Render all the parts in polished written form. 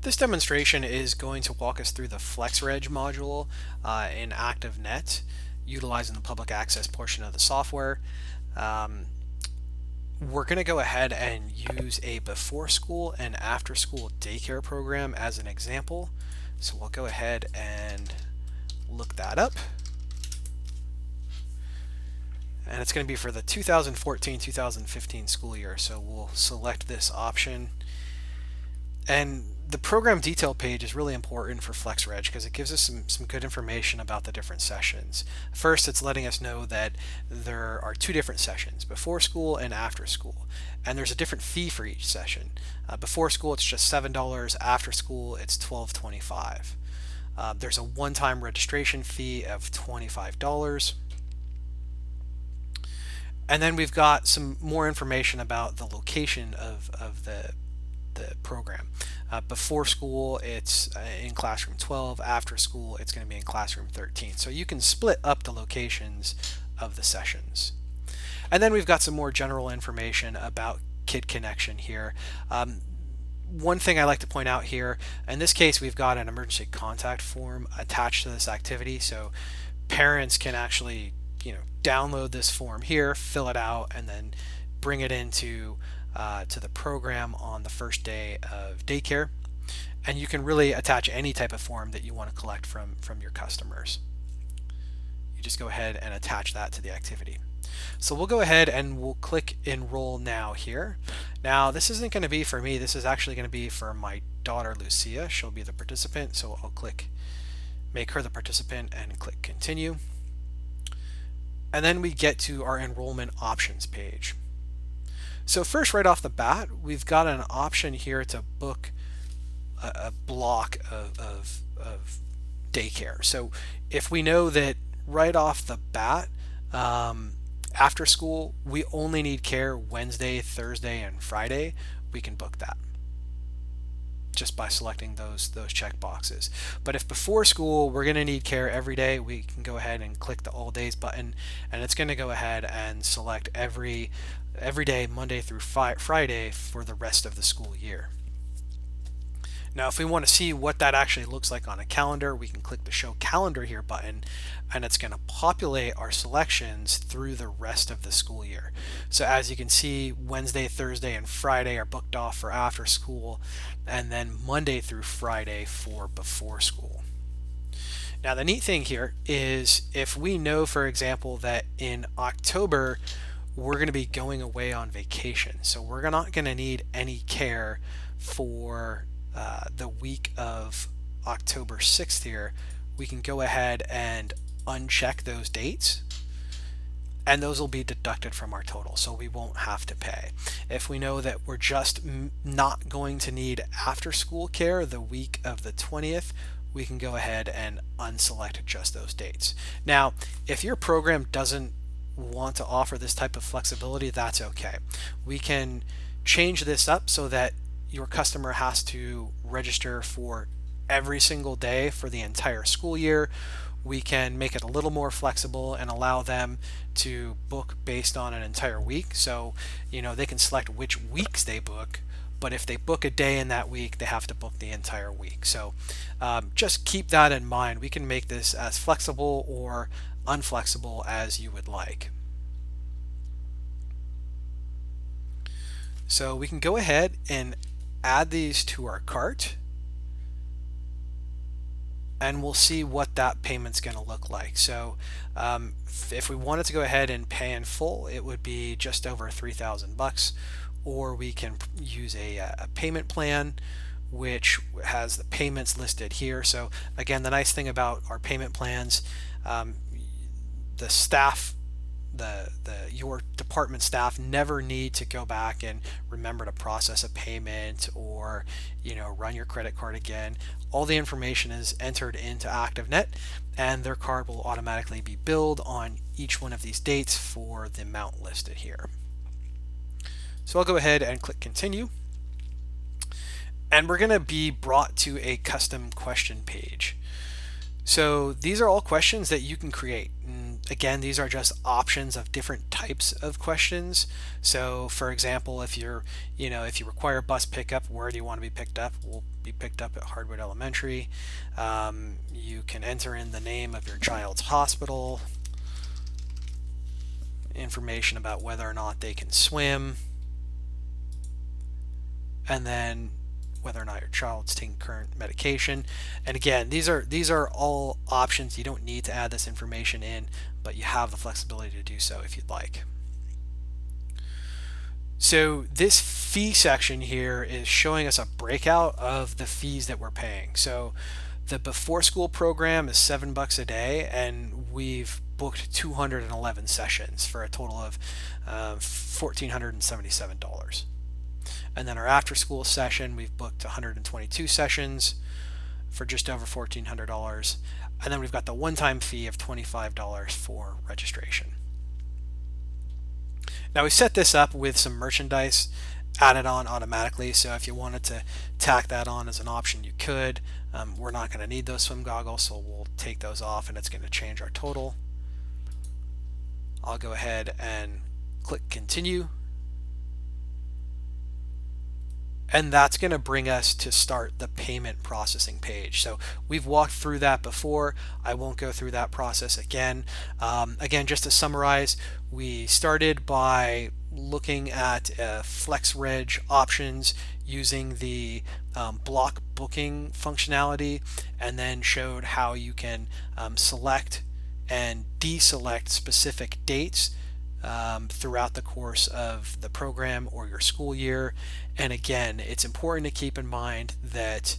This demonstration is going to walk us through the FlexReg module in ActiveNet, utilizing the public access portion of the software. Um, we're going to go ahead and use a before school and after school daycare program as an example. So we'll go ahead and look that up. And it's going to be for the 2014-2015 school year. So we'll select this option. And the program detail page is really important for FlexReg because it gives us some good information about the different sessions. First, it's letting us know that there are two different sessions, before school and after school. And there's a different fee for each session. Before school, it's just $7. After school, it's $12.25. There's a one-time registration fee of $25. And then we've got some more information about the location of the program. Before school, it's in classroom 12. After school, it's going to be in classroom 13. So you can split up the locations of the sessions. And then we've got some more general information about Kid Connection here. One thing I like to point out here, in this case, we've got an emergency contact form attached to this activity. So parents can actually, download this form here, fill it out, and then bring it into to the program on the first day of daycare. And you can really attach any type of form that you want to collect from your customers. You just go ahead and attach that to the activity. So we'll go ahead and we'll click enroll now here. Now this isn't going to be for me, this is actually going to be for my daughter Lucia. She'll be the participant, so I'll click make her the participant and click continue. And then we get to our enrollment options page. So first, right off the bat, we've got an option here to book a block of daycare. So if we know that right off the bat, after school, we only need care Wednesday, Thursday, and Friday, we can book that just by selecting those check boxes. But if before school we're going to need care every day, we can go ahead and click the all days button, and it's going to go ahead and select every day, Monday through Friday, for the rest of the school year. Now, if we want to see what that actually looks like on a calendar, we can click the Show Calendar Here button, and it's going to populate our selections through the rest of the school year. So as you can see, Wednesday, Thursday, and Friday are booked off for after school, and then Monday through Friday for before school. Now, the neat thing here is if we know, for example, that in October, we're going to be going away on vacation. So we're not going to need any care for the week of October 6th here. We can go ahead and uncheck those dates, and those will be deducted from our total, so we won't have to pay. If we know that we're just not going to need after school care the week of the 20th, we can go ahead and unselect just those dates. Now, if your program doesn't want to offer this type of flexibility, that's okay. We can change this up so that your customer has to register for every single day for the entire school year. We can make it a little more flexible and allow them to book based on an entire week. So, they can select which weeks they book, but if they book a day in that week, they have to book the entire week. So just keep that in mind. We can make this as flexible or unflexible as you would like. So we can go ahead and add these to our cart, and we'll see what that payment's going to look like. So if we wanted to go ahead and pay in full, it would be just over $3,000, or we can use a payment plan which has the payments listed here. So again, the nice thing about our payment plans, the staff, your department staff never need to go back and remember to process a payment or run your credit card again. All the information is entered into ActiveNet, and their card will automatically be billed on each one of these dates for the amount listed here. So I'll go ahead and click continue, and we're going to be brought to a custom question page. So these are all questions that you can create. And Again, these are just options of different types of questions. So for example, if if you require bus pickup, where do you want to be picked up? We'll be picked up at Hardwood Elementary. You can enter in the name of your child's hospital, information about whether or not they can swim, and then whether or not your child's taking current medication. And again, these are all options. You don't need to add this information in, but you have the flexibility to do so if you'd like. So this fee section here is showing us a breakout of the fees that we're paying. So the before school program is $7 a day, and we've booked 211 sessions for a total of $1,477. And then our after school session, we've booked 122 sessions for just over $1,400. And then we've got the one-time fee of $25 for registration. Now we set this up with some merchandise added on automatically, so if you wanted to tack that on as an option, you could. We're not going to need those swim goggles, so we'll take those off, and it's going to change our total. I'll go ahead and click continue. And that's going to bring us to start the payment processing page. So we've walked through that before. I won't go through that process again. Again, just to summarize, we started by looking at FlexReg options using the block booking functionality, and then showed how you can select and deselect specific dates throughout the course of the program or your school year. And again, it's important to keep in mind that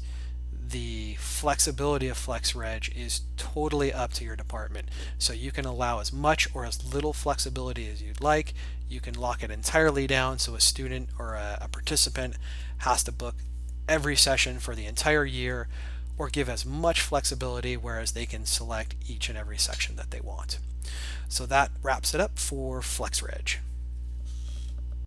the flexibility of FlexReg is totally up to your department. So you can allow as much or as little flexibility as you'd like. You can lock it entirely down so a student or a participant has to book every session for the entire year, or give as much flexibility whereas they can select each and every section that they want. So that wraps it up for FlexReg.